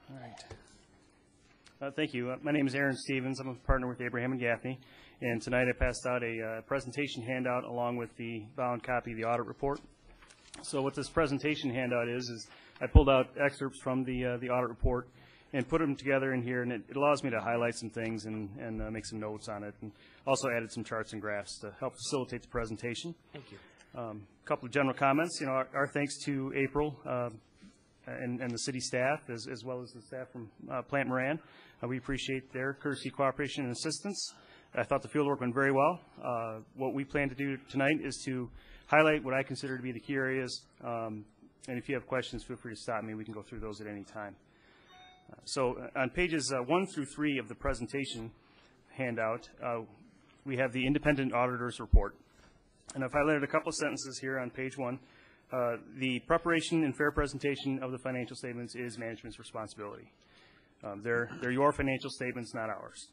All right. Thank you. My name is Aaron Stevens. I'm a partner with Abraham and Gaffney, and tonight I passed out a presentation handout along with the bound copy of the audit report. So what this presentation handout is I pulled out excerpts from the audit report and put them together in here, and it allows me to highlight some things and make some notes on it, and also added some charts and graphs to help facilitate the presentation. Thank you. A couple of general comments. You know, our thanks to April and the city staff, as well as the staff from Plant Moran. We appreciate their courtesy, cooperation, and assistance. I thought the field work went very well. What we plan to do tonight is to highlight what I consider to be the key areas. And if you have questions, feel free to stop me. We can go through those at any time. So on pages 1 through 3 of the presentation handout, we have the independent auditor's report. And I've highlighted a couple of sentences here on page 1. The preparation and fair presentation of the financial statements is management's responsibility. They're your financial statements, not ours.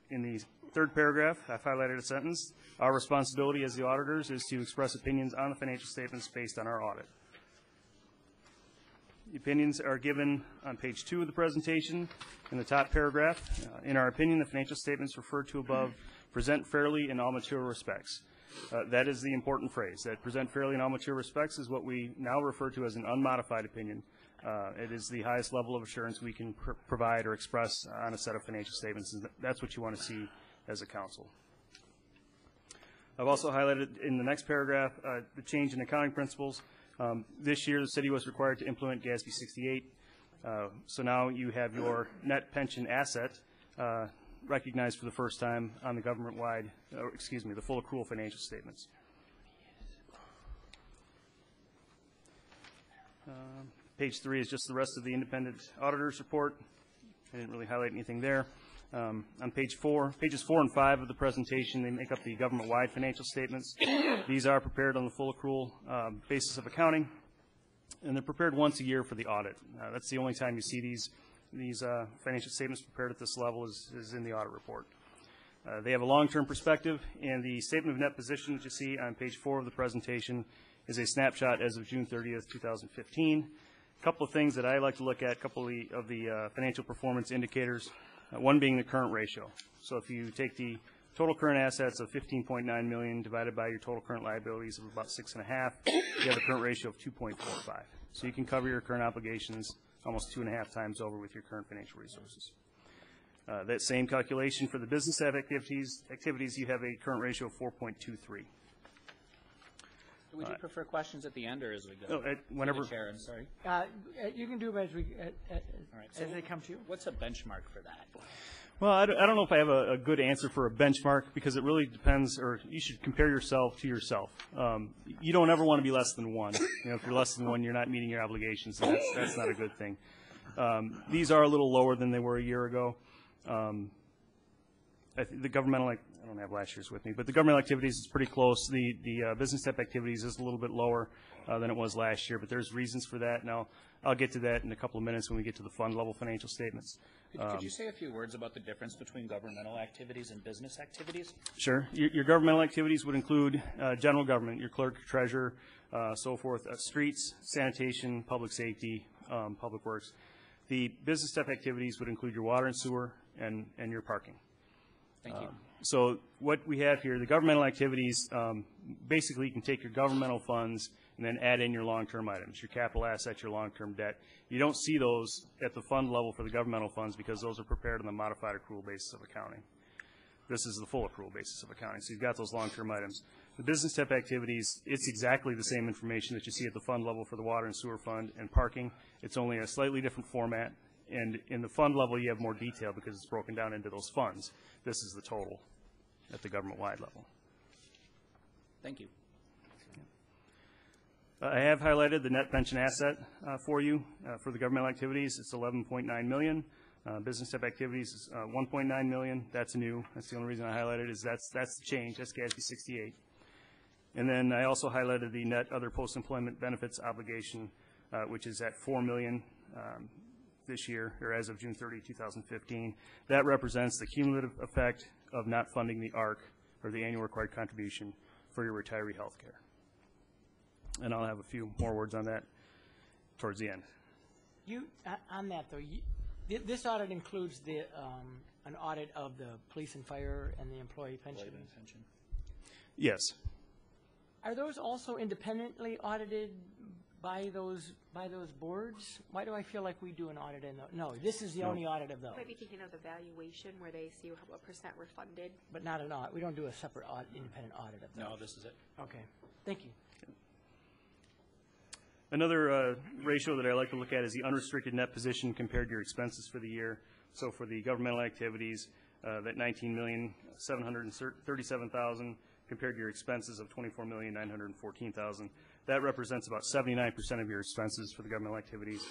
In the third paragraph, I've highlighted a sentence. Our responsibility as the auditors is to express opinions on the financial statements based on our audit. The opinions are given on page 2 of the presentation in the top paragraph. In our opinion, the financial statements referred to above present fairly in all material respects. That is the important phrase. That present fairly in all material respects is what we now refer to as an unmodified opinion. It is the highest level of assurance we can provide or express on a set of financial statements. And that's what you want to see as a council. I've also highlighted in the next paragraph the change in accounting principles. This year, the city was required to implement GASB 68. So now you have your net pension asset recognized for the first time on the government-wide, the full accrual financial statements. Page 3 is just the rest of the independent auditor's report. I didn't really highlight anything there. On pages 4 and 5 of the presentation, they make up the government-wide financial statements. These are prepared on the full accrual basis of accounting, and they're prepared once a year for the audit. That's the only time you see these financial statements prepared at this level is in the audit report. They have a long-term perspective, and the statement of net position that you see on page 4 of the presentation is a snapshot as of June 30th, 2015. A couple of things that I like to look at, a couple of the financial performance indicators, one being the current ratio. So if you take the total current assets of $15.9 million divided by your total current liabilities of about 6.5, you have a current ratio of 2.45. So you can cover your current obligations almost 2.5 times over with your current financial resources. That same calculation for the business activities, you have a current ratio of 4.23. Would you prefer questions at the end or as we go? Whenever. Chair, I'm sorry. You can do them as they come to you. What's a benchmark for that? Well, I don't know if I have a good answer for a benchmark because it really depends, or you should compare yourself to yourself. You don't ever want to be less than 1. You know, if you're less than 1, you're not meeting your obligations, and that's not a good thing. These are a little lower than they were a year ago. I think the governmental, I don't have last year's with me, but the governmental activities is pretty close. The business type activities is a little bit lower than it was last year, but there's reasons for that. Now, I'll get to that in a couple of minutes when we get to the fund level financial statements. Could you say a few words about the difference between governmental activities and business activities? Sure. Your governmental activities would include general government, your clerk, treasurer, so forth, streets, sanitation, public safety, public works. The business type activities would include your water and sewer and your parking. Thank you. So what we have here, the governmental activities, basically you can take your governmental funds and then add in your long-term items, your capital assets, your long-term debt. You don't see those at the fund level for the governmental funds because those are prepared on the modified accrual basis of accounting. This is the full accrual basis of accounting, so you've got those long-term items. The business type activities, it's exactly the same information that you see at the fund level for the water and sewer fund and parking. It's only a slightly different format. And in the fund level, you have more detail because it's broken down into those funds. This is the total at the government-wide level. Thank you. I have highlighted the net pension asset for you for the governmental activities. It's $11.9 million. Business type activities is $1.9 million. That's new. That's the only reason I highlighted is that's the change. That's GASB 68. And then I also highlighted the net other post-employment benefits obligation, which is at $4 million. This year, or as of June 30, 2015. That represents the cumulative effect of not funding the ARC, or the annual required contribution, for your retiree health care. And I'll have a few more words on that towards the end. On that, though, this audit includes an audit of the police and fire and the employee pension. Yes. Are those also independently audited by those boards? Why do I feel like we do an audit in those? No, this is the only audit of those. Might be thinking of the valuation where they see what percent were funded. But not an audit. We don't do a separate independent audit of those. No, this is it. Okay. Thank you. Another ratio that I like to look at is the unrestricted net position compared to your expenses for the year. So for the governmental activities, that $19,737,000 compared to your expenses of $24,914,000. That represents about 79% of your expenses for the governmental activities.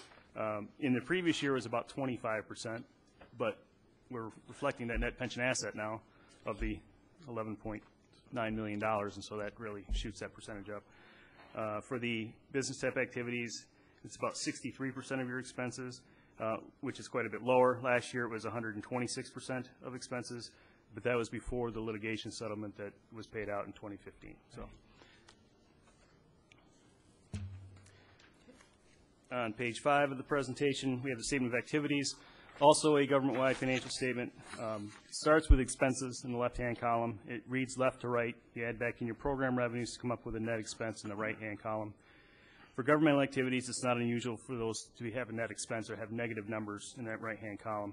In the previous year, it was about 25%, but we're reflecting that net pension asset now of the $11.9 million, and so that really shoots that percentage up. For the business type activities, it's about 63% of your expenses, which is quite a bit lower. Last year, it was 126% of expenses, but that was before the litigation settlement that was paid out in 2015. So. On page 5 of the presentation, we have the statement of activities, also a government-wide financial statement. It starts with expenses in the left-hand column. It reads left to right. You add back in your program revenues to come up with a net expense in the right-hand column. For governmental activities, it's not unusual for those to have a net expense or have negative numbers in that right-hand column.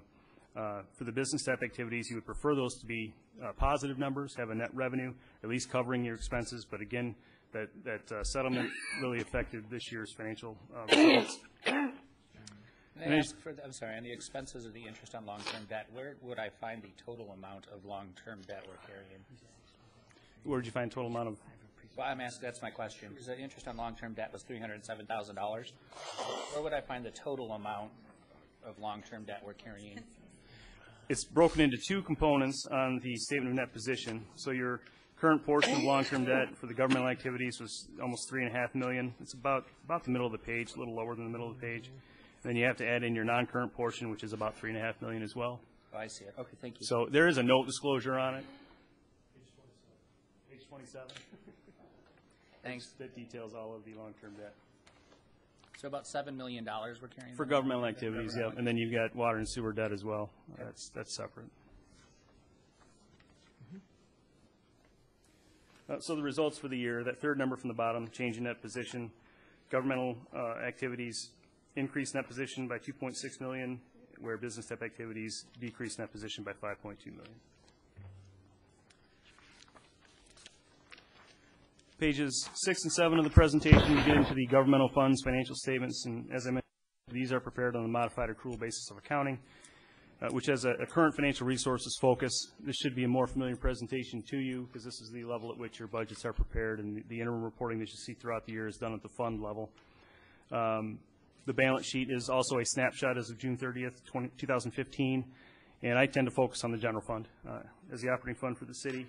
For the business type activities, you would prefer those to be positive numbers, have a net revenue, at least covering your expenses. But again, that settlement really affected this year's financial results. I'm sorry, on the expenses of the interest on long-term debt, where would I find the total amount of long-term debt we're carrying? Where did you find total amount of? Well, I'm asking, that's my question, because the interest on long-term debt was $307,000. Where would I find the total amount of long-term debt we're carrying? It's broken into two components on the statement of net position. So your current portion of long-term debt for the governmental activities was almost $3.5 million. It's about the middle of the page, a little lower than the middle of the page. And then you have to add in your non-current portion, which is about $3.5 million as well. Oh, I see it. Okay, thank you. So there is a note disclosure on it. Page 27. Thanks. That details all of the long-term debt. So about $7 million we're carrying? For governmental activities, yeah. And then you've got water and sewer debt as well. Okay. That's separate. So the results for the year, that third number from the bottom, change in net position, governmental activities increased net position by $2.6 million, where business type activities decreased net position by $5.2 million. Pages 6 and 7 of the presentation, we get into the governmental funds financial statements, and as I mentioned, these are prepared on a modified accrual basis of accounting, which has a current financial resources focus. This should be a more familiar presentation to you because this is the level at which your budgets are prepared, and the interim reporting that you see throughout the year is done at the fund level. The balance sheet is also a snapshot as of June 30th, 2015, and I tend to focus on the general fund as the operating fund for the city.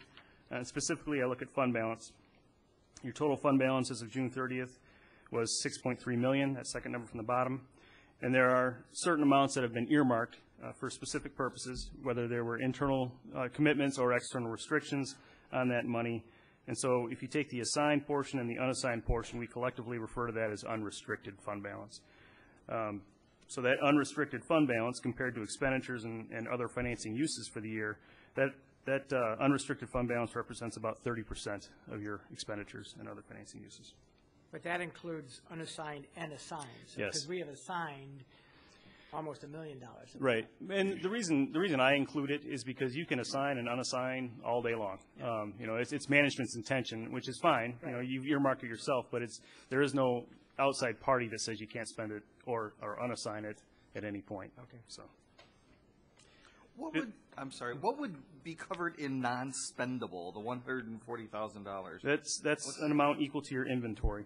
And specifically, I look at fund balance. Your total fund balance as of June 30th was $6.3 million, that second number from the bottom. And there are certain amounts that have been earmarked for specific purposes, whether there were internal commitments or external restrictions on that money. And so if you take the assigned portion and the unassigned portion, we collectively refer to that as unrestricted fund balance. So that unrestricted fund balance compared to expenditures and other financing uses for the year, that unrestricted fund balance represents about 30% of your expenditures and other financing uses. But that includes unassigned and assigned. So Yes. Because we have assigned almost $1 million. Right. And the reason I include it is because you can assign and unassign all day long. Yeah. You know, it's management's intention, which is fine. Right. You know, you earmark it yourself, but there is no outside party that says you can't spend it or unassign it at any point. Okay. So. What would be covered in non-spendable, the $140,000? That's an amount equal to your inventory.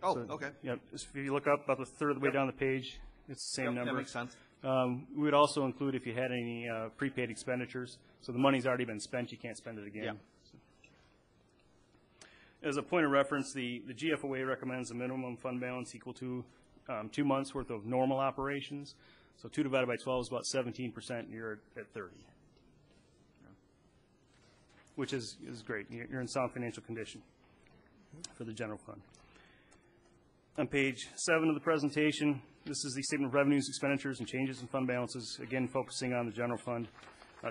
Oh, So, okay. Yep. If you look up about the third of the way down the page, it's the same number. That makes sense. We would also include if you had any prepaid expenditures. So the money's already been spent, you can't spend it again. Yeah. So. As a point of reference, the GFOA recommends a minimum fund balance equal to 2 months' worth of normal operations. So 2 divided by 12 is about 17%, and you're at 30, which is great. You're in sound financial condition for the general fund. On page 7 of the presentation, this is the statement of revenues, expenditures, and changes in fund balances, again focusing on the general fund.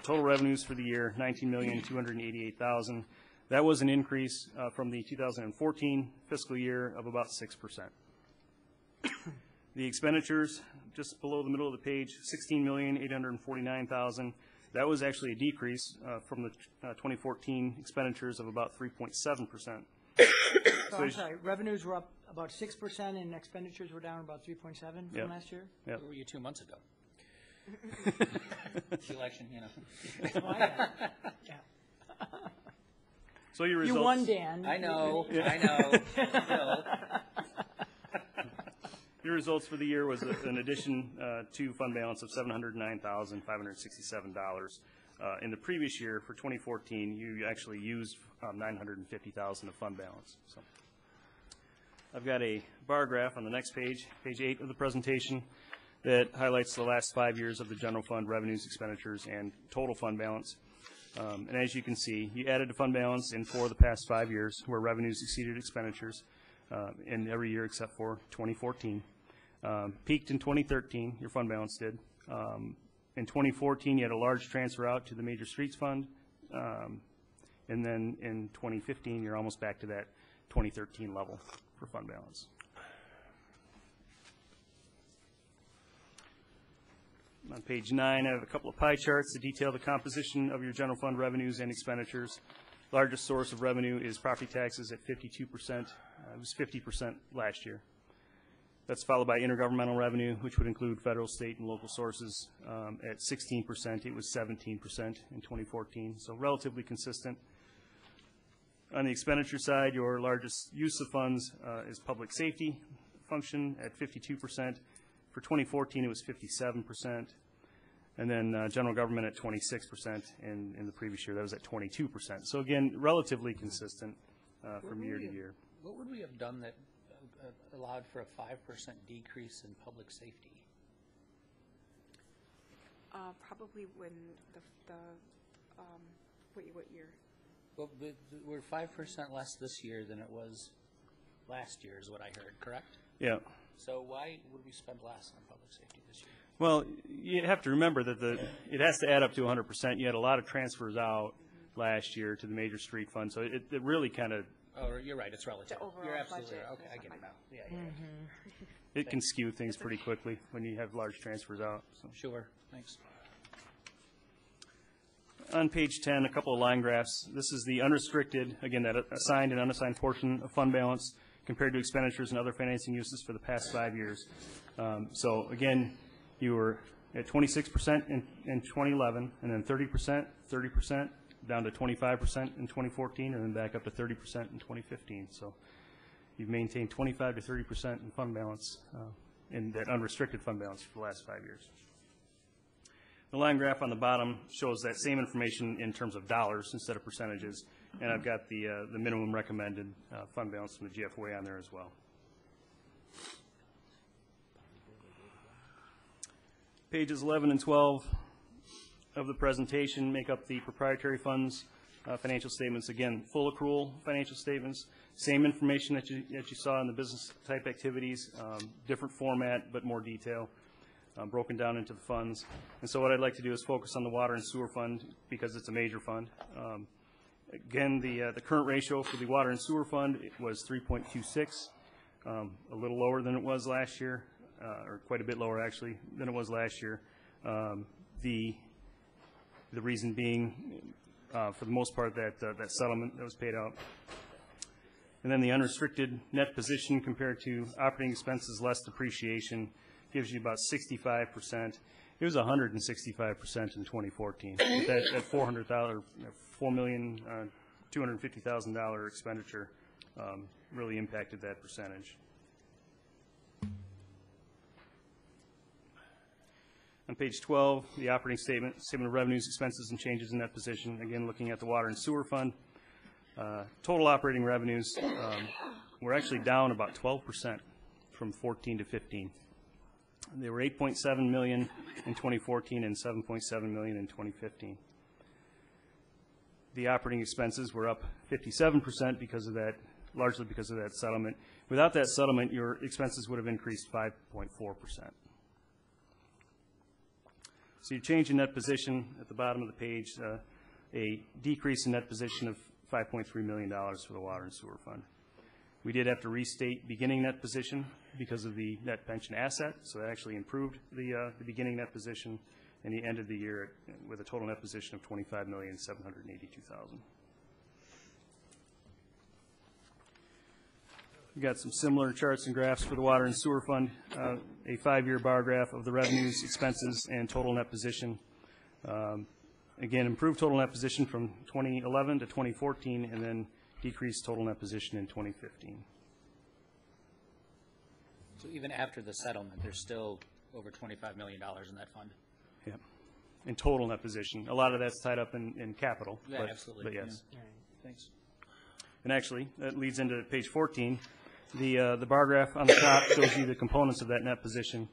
Total revenues for the year, $19,288,000. That was an increase from the 2014 fiscal year of about 6%. The expenditures, just below the middle of the page, $16,849,000. That was actually a decrease from the 2014 expenditures of about 3.7%. So I'm sorry, revenues were up about 6% and expenditures were down about 3.7 Yep. from last year? Yep. Where were you 2 months ago? The election, you know. Oh, yeah. So your results. You won, Dan. I know. Still. Your results for the year was an addition to fund balance of $709,567. In the previous year, for 2014, you actually used $950,000 of fund balance. So I've got a bar graph on the next page, page 8 of the presentation, that highlights the last 5 years of the general fund revenues, expenditures, and total fund balance. And as you can see, you added to fund balance in 4 of the past 5 years where revenues exceeded expenditures in every year except for 2014. Peaked in 2013, your fund balance did. In 2014, you had a large transfer out to the Major Streets Fund. And then in 2015, you're almost back to that 2013 level for fund balance. On page 9, I have a couple of pie charts that detail the composition of your general fund revenues and expenditures. Largest source of revenue is property taxes at 52%. It was 50% last year. That's followed by intergovernmental revenue, which would include federal, state, and local sources at 16%. It was 17% in 2014, so relatively consistent. On the expenditure side, your largest use of funds is public safety function at 52%. For 2014, it was 57%. And then general government at 26%. In the previous year, that was at 22%. So again, relatively consistent from year to year. What would we have done that allowed for a 5% decrease in public safety? Probably when what year? Well, we're 5% less this year than it was last year, is what I heard, correct? Yeah. So why would we spend less on public safety this year? Well, you have to remember that it has to add up to 100%. You had a lot of transfers out last year to the Major Street Fund, so it really kind of... Oh, you're right, it's relative. The overall You're absolutely budget right. Okay, is I get it now. something. Yeah. It can skew things pretty quickly when you have large transfers out. So. Sure, thanks. On page 10, a couple of line graphs. This is the unrestricted, again, that assigned and unassigned portion of fund balance compared to expenditures and other financing uses for the past 5 years. So again, you were at 26% in 2011, and then 30%, down to 25% in 2014, and then back up to 30% in 2015. So you've maintained 25 to 30% in fund balance, in that unrestricted fund balance for the last 5 years. The line graph on the bottom shows that same information in terms of dollars instead of percentages, and I've got the minimum recommended fund balance from the GFOA on there as well. Pages 11 and 12 of the presentation make up the proprietary funds financial statements. Again, full accrual financial statements, same information that you saw in the business type activities, different format but more detail. Broken down into the funds. And so what I'd like to do is focus on the water and sewer fund because it's a major fund. Again, the current ratio for the water and sewer fund was 3.26, a little lower than it was last year, or quite a bit lower actually than it was last year. The reason being, for the most part, that settlement that was paid out. And then the unrestricted net position compared to operating expenses less depreciation gives you about 65%. It was 165% in 2014. That $4,250,000 expenditure really impacted that percentage. On page 12, the operating statement of revenues, expenses, and changes in that position. Again, looking at the water and sewer fund. Total operating revenues were actually down about 12% from 14 to 15. They were $8.7 million in 2014 and $7.7 million in 2015. The operating expenses were up 57% because of that largely because of that settlement. Without that settlement, your expenses would have increased 5.4%. So you change in net position at the bottom of the page, a decrease in net position of $5.3 million for the water and sewer fund. We did have to restate beginning net position because of the net pension asset, so that actually improved the beginning net position, and he ended the year with a total net position of $25,782,000. We got some similar charts and graphs for the water and sewer fund, a 5-year bar graph of the revenues, expenses, and total net position. Again, improved total net position from 2011 to 2014, and then decreased total net position in 2015. So even after the settlement, there's still over $25 million in that fund? Yep. In total net position. A lot of that's tied up in capital. Yeah, absolutely. But yes. Yeah. Thanks. And actually, that leads into page 14. The bar graph on the top shows you the components of that net position,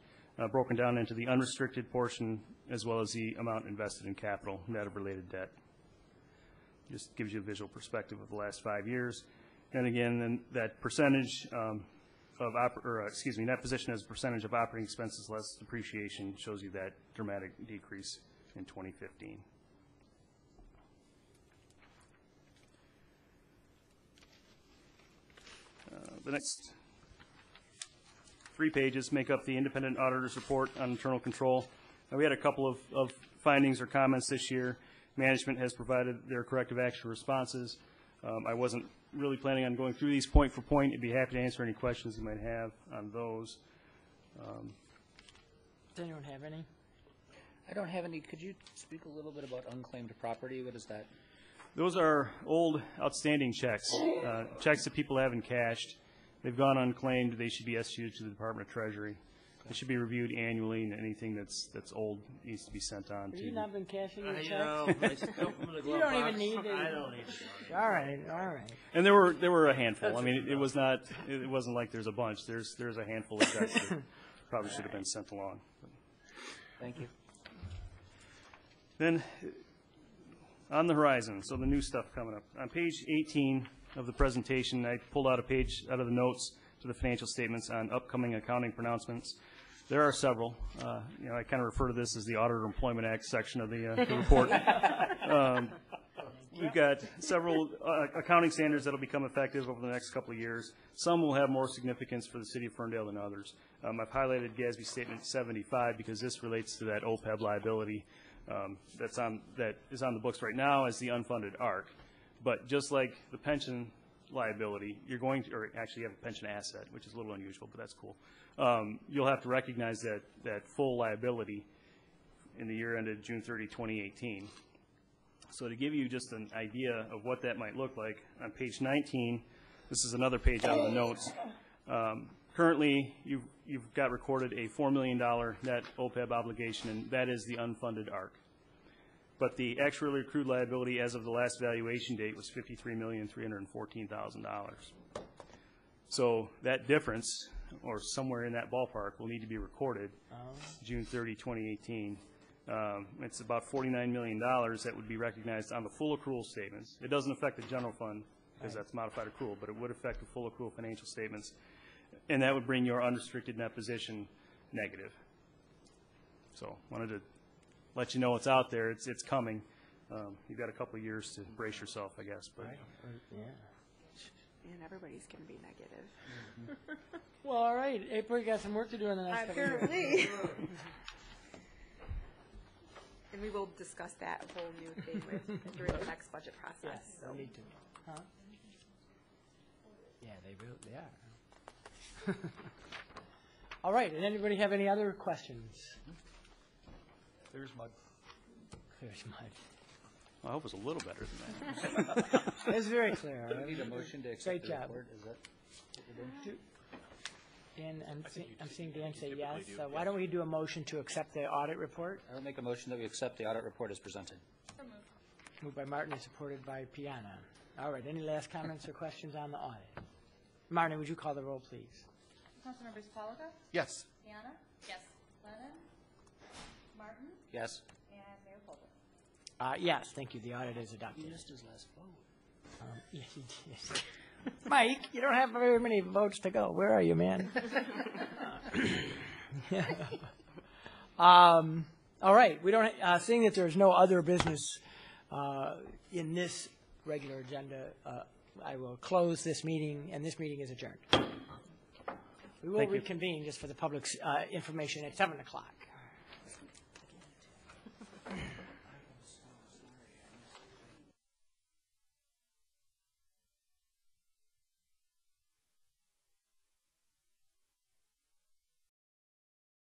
broken down into the unrestricted portion as well as the amount invested in capital, net of related debt. Just gives you a visual perspective of the last 5 years. And again, then that percentage net position as a percentage of operating expenses less depreciation shows you that dramatic decrease in 2015. The next 3 pages make up the independent auditor's report on internal control. We had a couple of findings or comments this year. Management has provided their corrective action responses. I wasn't really planning on going through these point for point. I'd be happy to answer any questions you might have on those. Does anyone have any? I don't have any. Could you speak a little bit about unclaimed property? What is that? Those are old outstanding checks, checks that people haven't cashed. They've gone unclaimed. They should be issued to the Department of Treasury. It should be reviewed annually, and anything that's old needs to be sent on Have to. you not been cashing your I checks? know. I just come from the glove You don't box. even need it. I don't need it. All right. And there were a handful. I mean, it wasn't like there's a bunch. There's a handful of checks that probably should have been sent along. Thank you. Then, on the horizon, so the new stuff coming up. On page 18 of the presentation, I pulled out a page out of the notes to the financial statements on upcoming accounting pronouncements. There are several. I kind of refer to this as the Auditor Employment Act section of the report. We've got several accounting standards that will become effective over the next couple of years. Some will have more significance for the city of Ferndale than others. I've highlighted GASB Statement 75 because this relates to that OPEB liability that is on the books right now as the unfunded ARC. But just like the pension liability, you're going to, or actually you have a pension asset, which is a little unusual, but that's cool. You'll have to recognize that full liability in the year ended June 30, 2018. So to give you just an idea of what that might look like, on page 19, this is another page out of the notes. Currently, you've got recorded a $4 million net OPEB obligation, and that is the unfunded ARC. But the actually accrued liability as of the last valuation date was $53,314,000. So that difference, or somewhere in that ballpark, will need to be recorded June 30, 2018. It's about $49 million that would be recognized on the full accrual statements. It doesn't affect the general fund because that's modified accrual, but it would affect the full accrual financial statements. And that would bring your unrestricted net position negative. So wanted to let you know it's out there. It's coming. You've got a couple of years to brace yourself, I guess. But Yeah. And everybody's going to be negative. Well, all right. April, you got some work to do in the next couple of years. Apparently. And we will discuss that whole new thing during the next budget process. Yes, So. we need to. Huh? Yeah, they are. All right. Does anybody have any other questions? There's mud. There's mud. I hope it's a little better than that. It's very clear. Do we need a motion to accept Great the job. report? Is that what we're doing? Dan, I'm seeing Dan say yes. Why don't we do a motion to accept the audit report? I will make a motion that we accept the audit report as presented. Moved by Martin and supported by Piana. All right. Any last comments or questions on the audit? Martin, would you call the roll, please? Councilmembers Polika? Yes. Piana? Yes. Lennon? Martin? Yes. And Mayor Colvin? Yes, thank you. The audit is adopted. He missed his last vote. Yeah, he did. Mike, you don't have very many votes to go. Where are you, man? All right, we don't, seeing that there's no other business in this regular agenda, I will close this meeting, and this meeting is adjourned. We will Thank you. reconvene just for the public's information at 7 o'clock.